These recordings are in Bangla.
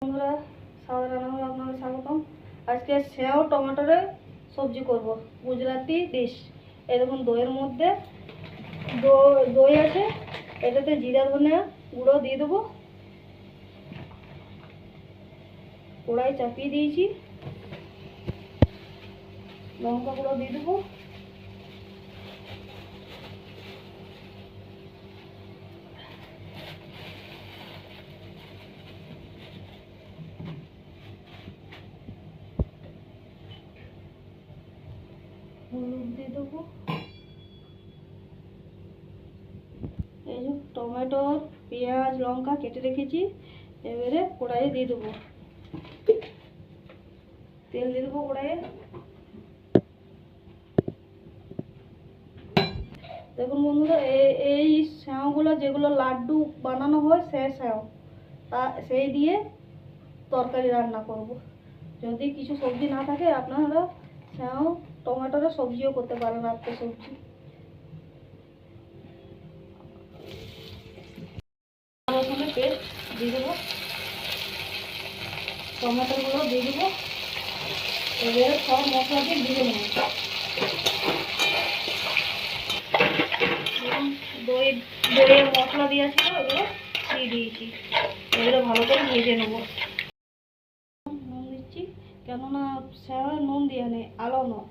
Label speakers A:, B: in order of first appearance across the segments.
A: বন্ধুরা, সাদা রান্নাঘরে আপনাদের স্বাগতম। আজকে সেও টমেটোরে সবজি করব, গুজরাটি ডিশ। এই দেখুন, দইয়ের মধ্যে দই আছে, এটাতে জিরা ধনিয়া গুঁড়ো দিয়ে দেবো। কড়াই চাপিয়ে দিয়েছি, লঙ্কা গুঁড়ো দিয়ে দেবো। হলুদ দিয়ে দেবো। এই যে টমেটো, পেঁয়াজ, লঙ্কা কেটে রেখেছি, এবারে কড়াইয়ে দিয়ে দেবো। তেল দিয়ে দেবো কড়াইয়ে। দেখুন বন্ধুরা, এই স্যাঁওগুলো যেগুলো লাড্ডু বানানো হয়, স্যাঁও সেই দিয়ে তরকারি রান্না করব। যদি কিছু সবজি না থাকে, আপনারা স্যাঁও টমেটোর সবজিও করতে পারেন, আত্ম সবজি। রসুনের পেস্ট দিয়ে দেবো, টমেটোগুলো দিয়ে দেবো। এবারে সব মশলা দিয়ে ভেজে নেব। দইয়ে মশলা দিয়েছিল, এগুলো দিয়ে দিয়েছি। এবারে ভালো করে ভেজে নেব। নুন দিচ্ছি, কেননা স্যাঁওয়ে নুন দিয়ে নেই, আলো নয়।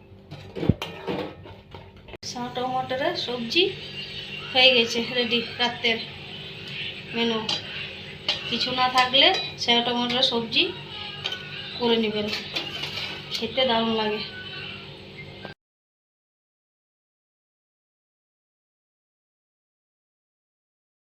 A: স্যাঁ টমাটোরের সবজি হয়ে গেছে, রেডি। রাতের মেনু কিছু না থাকলে স্যাঁ টমাটোরের সবজি করে নেবেন, খেতে দারুণ লাগে।